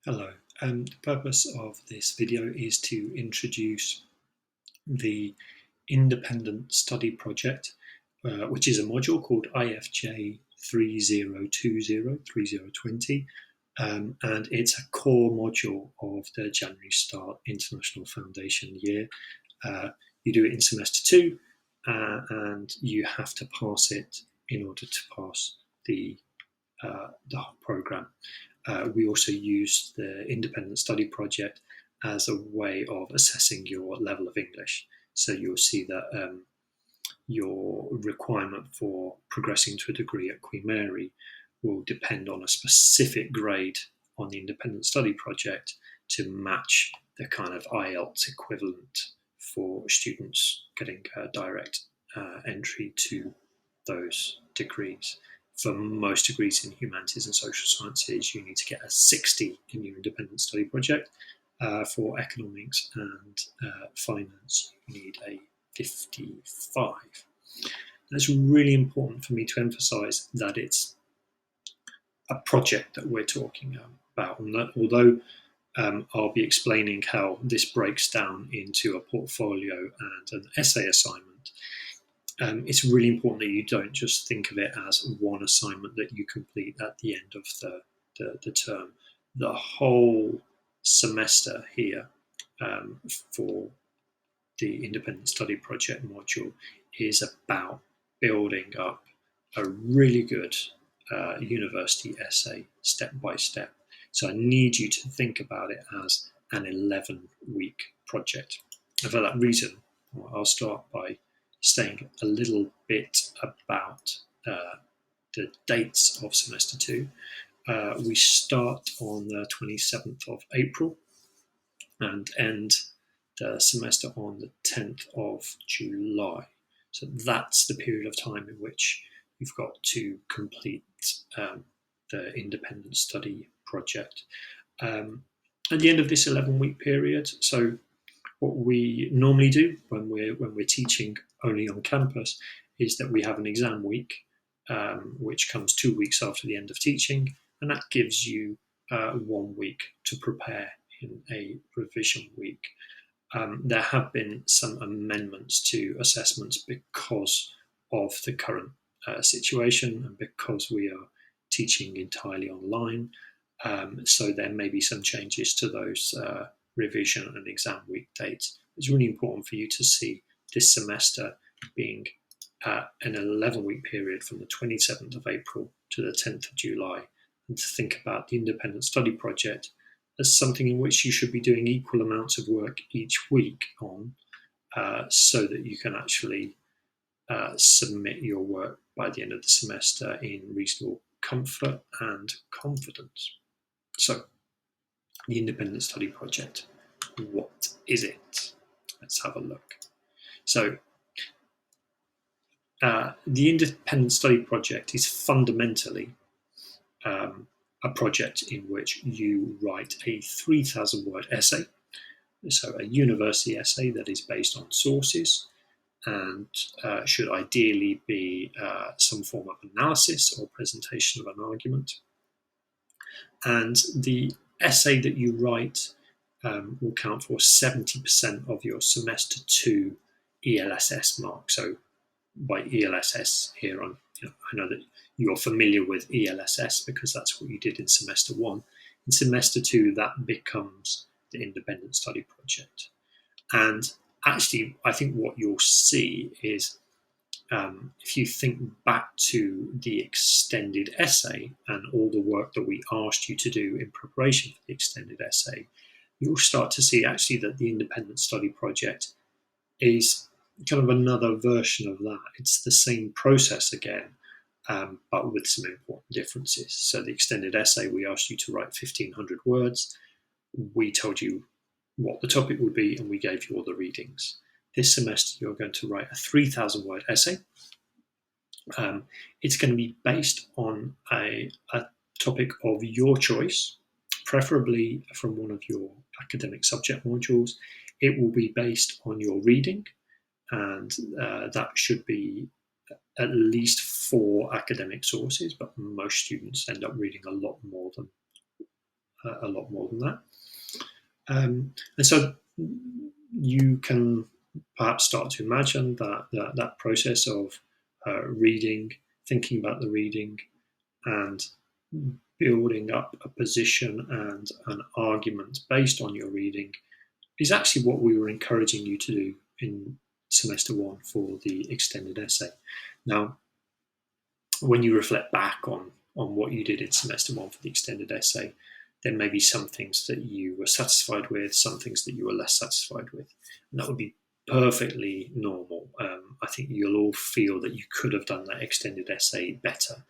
Hello. The purpose of this video is to introduce the Independent Study Project, which is a module called IFJ 3020, and it's a core module of the January Start International Foundation year. You do it in semester 2, and you have to pass it in order to pass the whole program. We also use the Independent Study Project as a way of assessing your level of English. So you'll see that your requirement for progressing to a degree at Queen Mary will depend on a specific grade on the Independent Study Project to match the kind of IELTS equivalent for students getting direct entry to those degrees. For most degrees in humanities and social sciences, you need to get a 60 in your Independent Study Project. For economics and finance, you need a 55. And it's really important for me to emphasize that it's a project that we're talking about. And that, although I'll be explaining how this breaks down into a portfolio and an essay assignment, it's really important that you don't just think of it as one assignment that you complete at the end of the term. The whole semester here for the Independent Study Project module is about building up a really good university essay step by step. So I need you to think about it as an 11-week project. And for that reason, I'll start by saying a little bit about the dates of semester 2. We start on the 27th of April and end the semester on the 10th of July. So that's the period of time in which you've got to complete the Independent Study Project. At the end of this 11-week period, so what we normally do when we're teaching only on campus is that we have an exam week, which comes 2 weeks after the end of teaching, and that gives you 1 week to prepare in a revision week. There have been some amendments to assessments because of the current situation and because we are teaching entirely online. So there may be some changes to those revision and exam week dates. It's really important for you to see this semester being an 11-week period from the 27th of April to the 10th of July, and to think about the Independent Study Project as something in which you should be doing equal amounts of work each week on, so that you can actually submit your work by the end of the semester in reasonable comfort and confidence. So, the Independent Study Project, what is it? Let's have a look. So, the Independent Study Project is fundamentally a project in which you write a 3,000-word essay, so a university essay that is based on sources and should ideally be some form of analysis or presentation of an argument. And the essay that you write will count for 70% of your semester 2 ELSS mark. So by ELSS here on, I know that you're familiar with ELSS because that's what you did in semester 1. In semester 2, that becomes the Independent Study Project. And actually, I think what you'll see is if you think back to the extended essay and all the work that we asked you to do in preparation for the extended essay, you'll start to see actually that the Independent Study Project is kind of another version of that. It's the same process again, but with some important differences. So the extended essay, we asked you to write 1,500 words. We told you what the topic would be, and we gave you all the readings. This semester, you're going to write a 3,000-word essay. It's going to be based on a topic of your choice, preferably from one of your academic subject modules. It will be based on your reading, and that should be at least 4 academic sources, but most students end up reading a lot more than a lot more than that. And so you can perhaps start to imagine that process of reading, thinking about the reading, and building up a position and an argument based on your reading is actually what we were encouraging you to do in semester one for the extended essay. Now, when you reflect back on what you did in semester one for the extended essay, there may be some things that you were satisfied with, some things that you were less satisfied with. And that would be perfectly normal. I think you'll all feel that you could have done that extended essay better.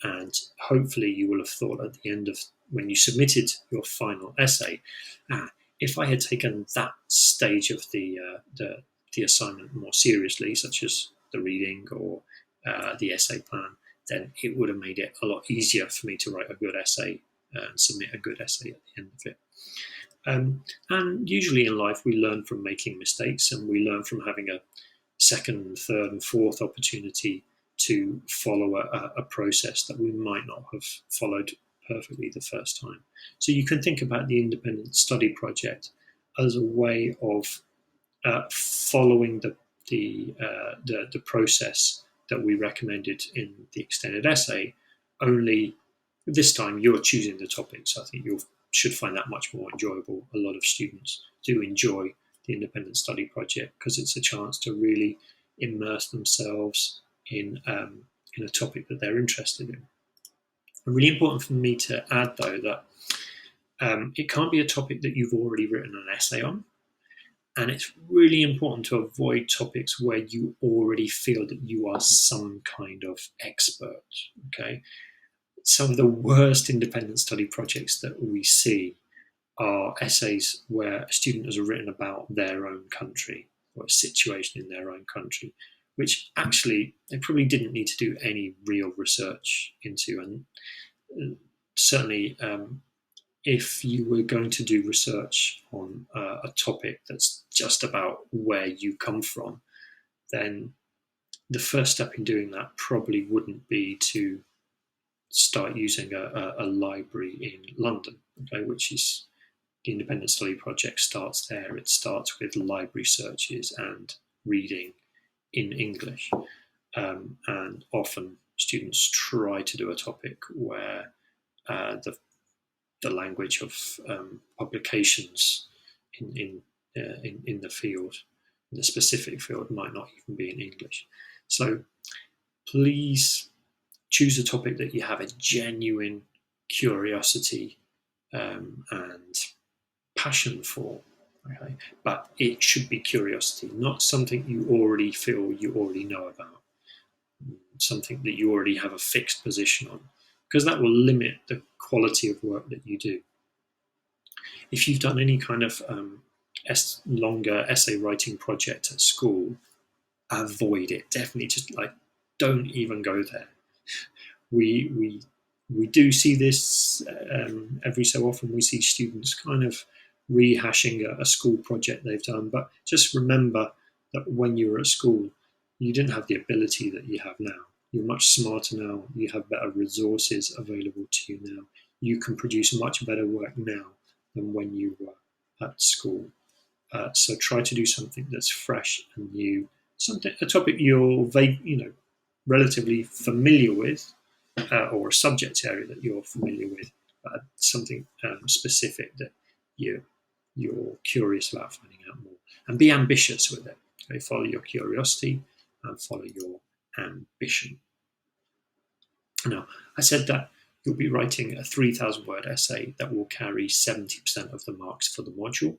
And hopefully you will have thought at the end of when you submitted your final essay, if I had taken that stage of the assignment more seriously, such as the reading or the essay plan, then it would have made it a lot easier for me to write a good essay and submit a good essay at the end of it. And usually in life, we learn from making mistakes, and we learn from having a second, third, and fourth opportunity to follow a process that we might not have followed perfectly the first time. So you can think about the independent study project as a way of following the process that we recommended in the extended essay, only this time you're choosing the topic. So I think you should find that much more enjoyable. A lot of students do enjoy the independent study project because it's a chance to really immerse themselves in a topic that they're interested in. And really important for me to add, though, that it can't be a topic that you've already written an essay on. And it's really important to avoid topics where you already feel that you are some kind of expert. Okay, some of the worst independent study projects that we see are essays where a student has written about their own country or a situation in their own country, which actually they probably didn't need to do any real research into. And certainly, if you were going to do research on a topic that's just about where you come from, then the first step in doing that probably wouldn't be to start using a library in London, okay, which is the Independent Study Project starts there. It starts with library searches and reading in English. And often students try to do a topic where the language of publications in the field, in the specific field, might not even be in English. So please choose a topic that you have a genuine curiosity and passion for. Okay? But it should be curiosity, not something you already feel you already know about, something that you already have a fixed position on, because that will limit the quality of work that you do. If you've done any kind of longer essay writing project at school, avoid it. Definitely just don't even go there. We do see this every so often. We see students kind of rehashing a school project they've done, but just remember that when you were at school, you didn't have the ability that you have now. You're much smarter now. You have better resources available to you now. You can produce much better work now than when you were at school. So try to do something that's fresh and new, a topic you're relatively familiar with, or a subject area that you're familiar with, something specific that you're curious about finding out more, and be ambitious with it. Okay? Follow your curiosity and follow your ambition. Now, I said that you'll be writing a 3,000-word essay that will carry 70% of the marks for the module.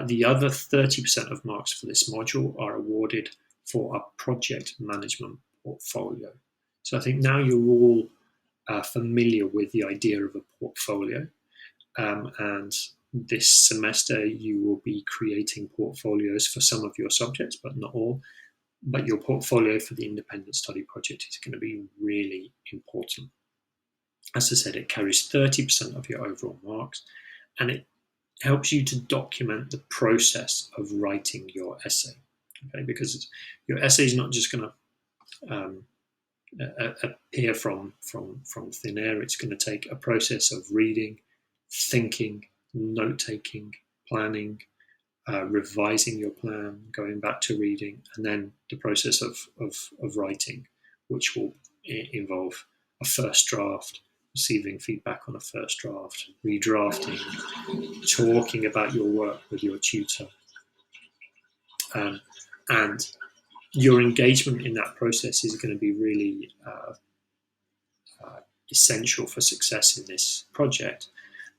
The other 30% of marks for this module are awarded for a project management portfolio. So I think now you're all familiar with the idea of a portfolio. And this semester you will be creating portfolios for some of your subjects, but not all. But your portfolio for the independent study project is going to be really important. As I said, it carries 30% of your overall marks, and it helps you to document the process of writing your essay. Okay, because your essay is not just going to appear from thin air. It's going to take a process of reading, thinking, note-taking, planning, revising your plan, going back to reading, and then the process of writing, which will involve a first draft, receiving feedback on a first draft, redrafting, talking about your work with your tutor. And your engagement in that process is going to be really essential for success in this project.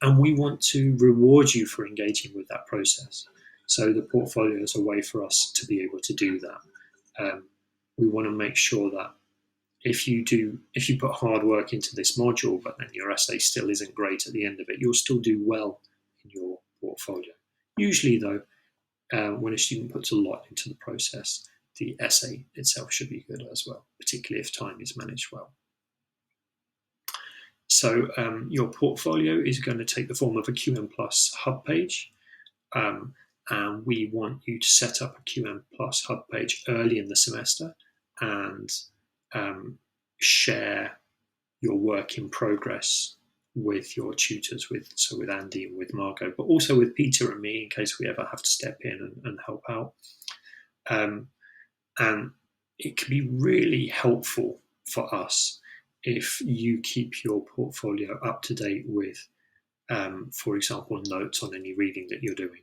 And we want to reward you for engaging with that process. So the portfolio is a way for us to be able to do that. We want to make sure that if you put hard work into this module, but then your essay still isn't great at the end of it, you'll still do well in your portfolio. Usually, though, when a student puts a lot into the process, the essay itself should be good as well, particularly if time is managed well. So your portfolio is going to take the form of a QM Plus hub page. And we want you to set up a QM Plus hub page early in the semester and share your work in progress with your tutors, with Andy and with Margot, but also with Peter and me in case we ever have to step in and help out. And it can be really helpful for us if you keep your portfolio up to date with, for example, notes on any reading that you're doing.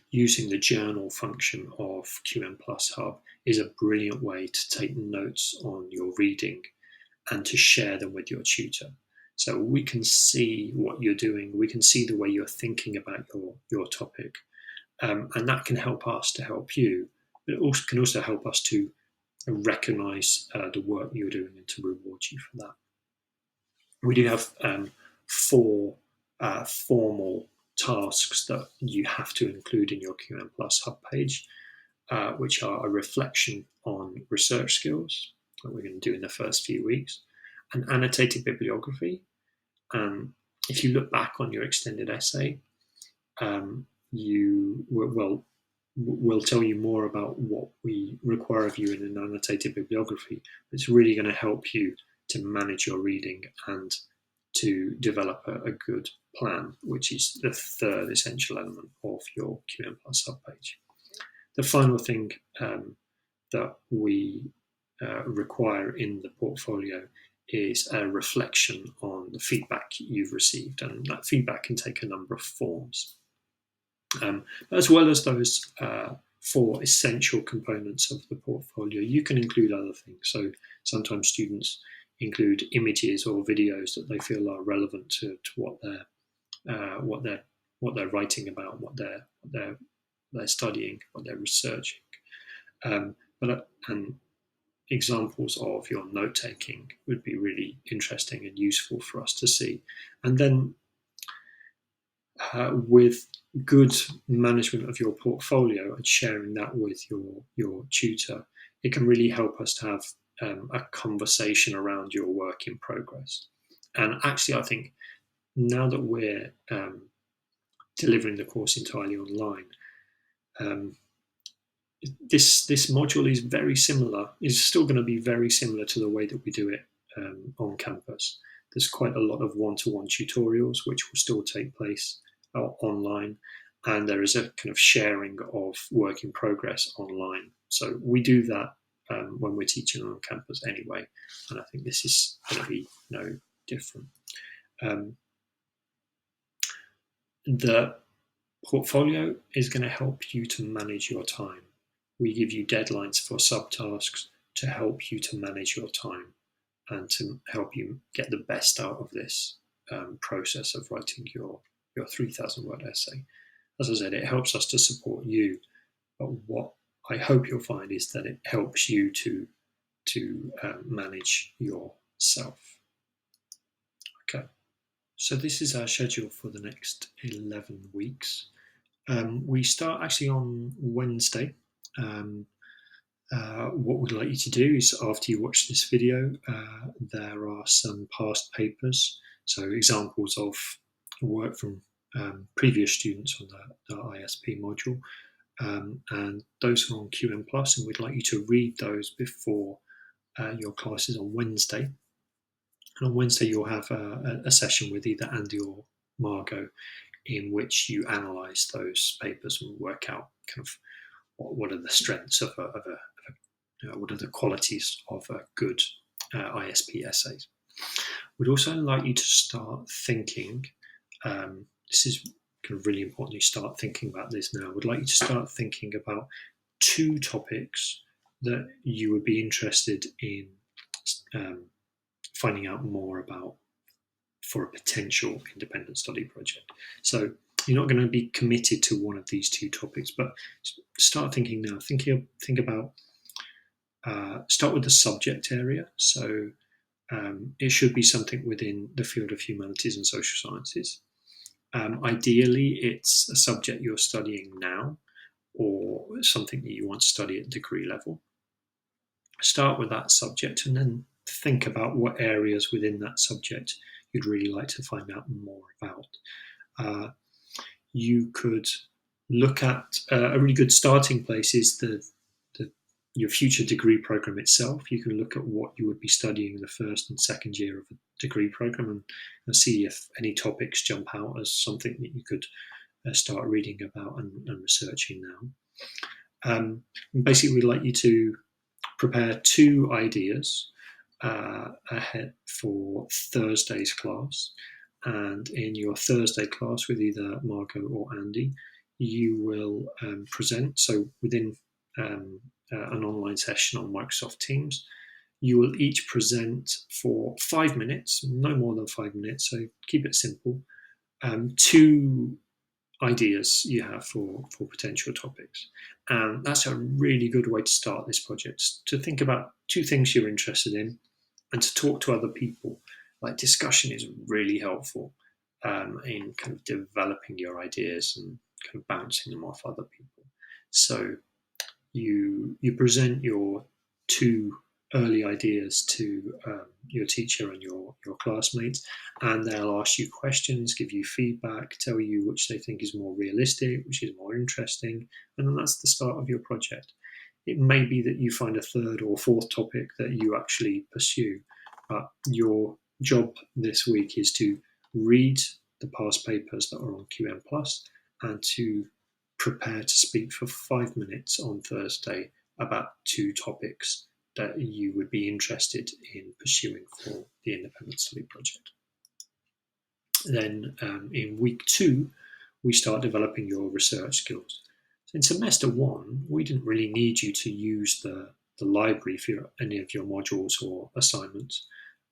Using the journal function of QM Plus Hub is a brilliant way to take notes on your reading and to share them with your tutor. So we can see what you're doing, we can see the way you're thinking about your topic, and that can help us to help you, but it can also help us to recognise the work you're doing and to reward you for that. We do have 4 formal tasks that you have to include in your QM Plus Hub page, which are a reflection on research skills that we're going to do in the first few weeks, an annotated bibliography. If you look back on your extended essay, we'll tell you more about what we require of you in an annotated bibliography. It's really going to help you to manage your reading and to develop a good plan, which is the third essential element of your QM Plus Hub page. The final thing that we require in the portfolio is a reflection on the feedback you've received, and that feedback can take a number of forms. As well as those 4 essential components of the portfolio, you can include other things. So sometimes students include images or videos that they feel are relevant to what they're writing about, what they're studying, what they're researching. And examples of your note-taking would be really interesting and useful for us to see. And then with good management of your portfolio and sharing that with your tutor, it can really help us to have a conversation around your work in progress. And actually, I think now that we're delivering the course entirely online, this module is very similar, is still going to be very similar to the way that we do it on campus. There's quite a lot of one-to-one tutorials which will still take place online, and there is a kind of sharing of work in progress online. So we do that when we're teaching on campus anyway, and I think this is going to be no different. The portfolio is going to help you to manage your time. We give you deadlines for subtasks to help you to manage your time and to help you get the best out of this process of writing your 3,000 word essay. As I said, it helps us to support you, but what I hope you'll find is that it helps you to manage yourself. Okay, so this is our schedule for the next 11 weeks. We start actually on Wednesday. What we'd like you to do is, after you watch this video, there are some past papers, so examples of work from previous students on the ISP module, and those are on QM Plus, and we'd like you to read those before your classes on Wednesday. And on Wednesday, you'll have a session with either Andy or Margot in which you analyse those papers and work out kind of what are the strengths of what are the qualities of a good ISP essay. We'd also like you to start thinking, this is kind of really important, you start thinking about this now. We'd like you to start thinking about 2 topics that you would be interested in finding out more about for a potential independent study project. So you're not going to be committed to one of these 2 topics, but start thinking now. Think about, start with the subject area. So it should be something within the field of humanities and social sciences. Ideally, it's a subject you're studying now or something that you want to study at degree level. Start with that subject and then think about what areas within that subject you'd really like to find out more about. You could look at a really good starting place is your future degree program itself. You can look at what you would be studying in the first and second year of a degree program and see if any topics jump out as something that you could start reading about and researching now. Basically, we'd like you to prepare 2 ideas ahead for Thursday's class. And in your Thursday class with either Margot or Andy, you will present. So within an online session on Microsoft Teams, you will each present for 5 minutes, no more than 5 minutes, so keep it simple, 2 ideas you have for potential topics. And that's a really good way to start this project, to think about 2 things you're interested in and to talk to other people. Like, discussion is really helpful in kind of developing your ideas and kind of bouncing them off other people. So you present your 2 early ideas to your teacher and your classmates, and they'll ask you questions, give you feedback, tell you which they think is more realistic, which is more interesting, and then that's the start of your project. It may be that you find a 3rd or 4th topic that you actually pursue, but your job this week is to read the past papers that are on QM Plus and to prepare to speak for 5 minutes on Thursday about 2 topics that you would be interested in pursuing for the independent study project. Then in week 2, we start developing your research skills. So in semester 1, we didn't really need you to use the library for any of your modules or assignments.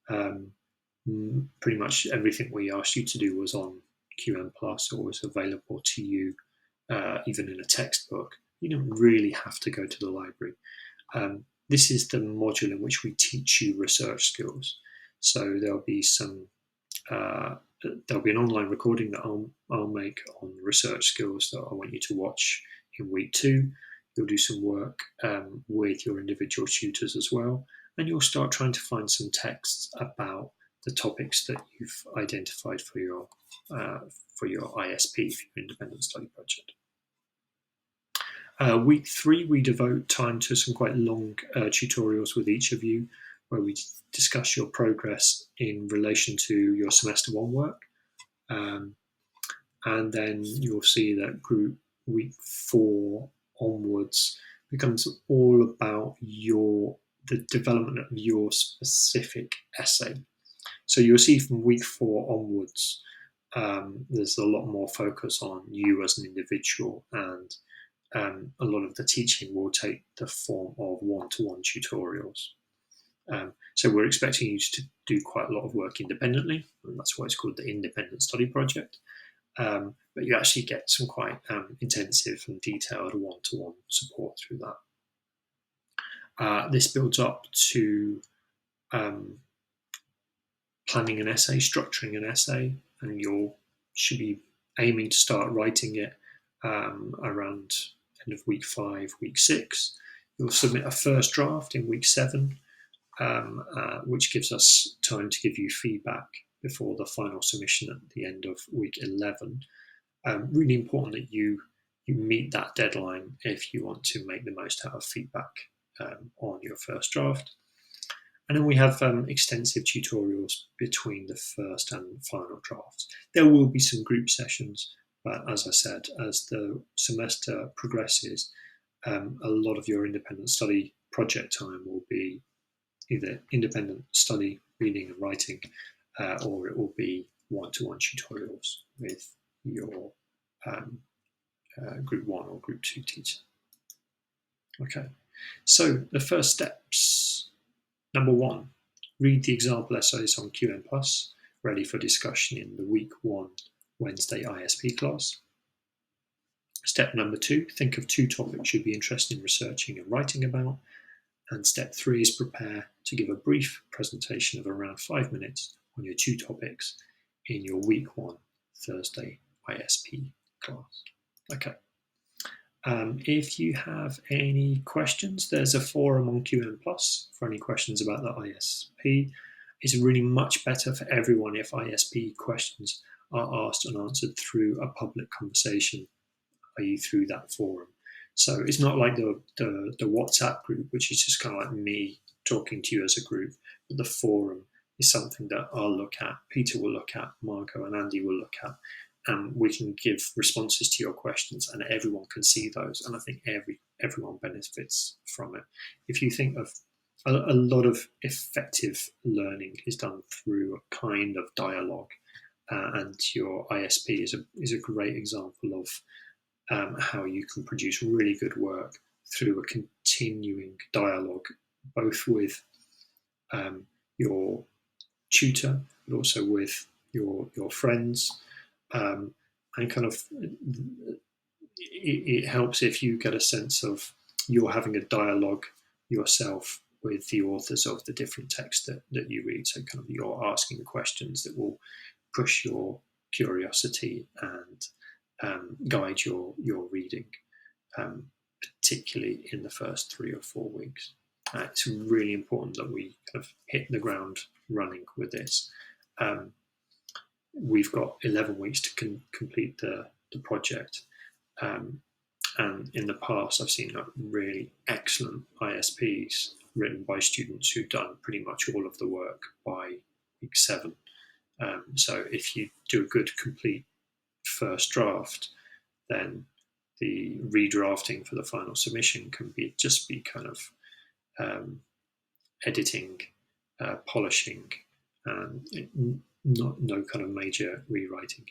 Pretty much everything we asked you to do was on QM Plus or was available to you even in a textbook. You don't really have to go to the library. This is the module in which we teach you research skills. So there'll be an online recording that I'll make on research skills that I want you to watch in week 2. You'll do some work with your individual tutors as well, and you'll start trying to find some texts about the topics that you've identified for your ISP, for your independent study project. Week 3, we devote time to some quite long tutorials with each of you, where we discuss your progress in relation to your semester 1 work. And then you'll see that group week 4 onwards becomes all about the development of your specific essay. So you'll see from week 4 onwards, there's a lot more focus on you as an individual, and a lot of the teaching will take the form of one-to-one tutorials. So we're expecting you to do quite a lot of work independently, and that's why it's called the Independent Study Project. But you actually get some quite intensive and detailed one-to-one support through that. This builds up to planning an essay, structuring an essay, and you should be aiming to start writing it around end of week 5, week 6. You'll submit a first draft in week 7, which gives us time to give you feedback before the final submission at the end of week 11. Really important that you meet that deadline if you want to make the most out of feedback on your first draft. And then we have extensive tutorials between the first and final drafts. There will be some group sessions, but as I said, as the semester progresses, a lot of your independent study project time will be either independent study, reading and writing, or it will be one-to-one tutorials with your Group 1 or Group 2 teacher. Okay, so the first steps. Number 1, read the example essays on QM+, ready for discussion in the week 1 Wednesday ISP class. Step number 2, think of 2 topics you'd be interested in researching and writing about. And step 3 is prepare to give a brief presentation of around 5 minutes on your 2 topics in your week 1 Thursday ISP class. Okay. If you have any questions, there's a forum on QM Plus for any questions about the ISP. It's really much better for everyone if ISP questions are asked and answered through a public conversation, i.e. through that forum. So it's not like the WhatsApp group, which is just kind of like me talking to you as a group, but the forum is something that I'll look at, Peter will look at, Marco and Andy will look at, and we can give responses to your questions and everyone can see those, and I think everyone benefits from it. If you think of a lot of effective learning is done through a kind of dialogue, and your ISP is a great example of how you can produce really good work through a continuing dialogue, both with your tutor, but also with your friends. And kind of it helps if you get a sense of you're having a dialogue yourself with the authors of the different texts that you read. So kind of you're asking the questions that will push your curiosity and guide your reading, particularly in the first 3 or 4 weeks. It's really important that we kind of hit the ground running with this. We've got 11 weeks to complete the project. And in the past, I've seen really excellent ISPs written by students who've done pretty much all of the work by week 7. So if you do a good complete first draft, then the redrafting for the final submission can just be kind of editing, polishing, and no kind of major rewriting.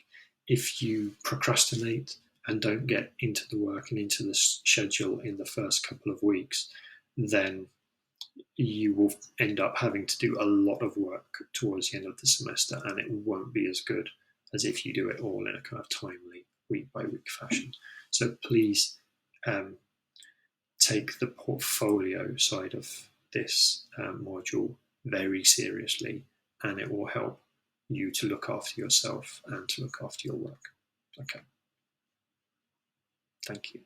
If you procrastinate and don't get into the work and into the schedule in the first couple of weeks, then you will end up having to do a lot of work towards the end of the semester, and it won't be as good as if you do it all in a kind of timely week-by-week fashion. So please take the portfolio side of this module very seriously, and it will help you to look after yourself and to look after your work. Okay. Thank you.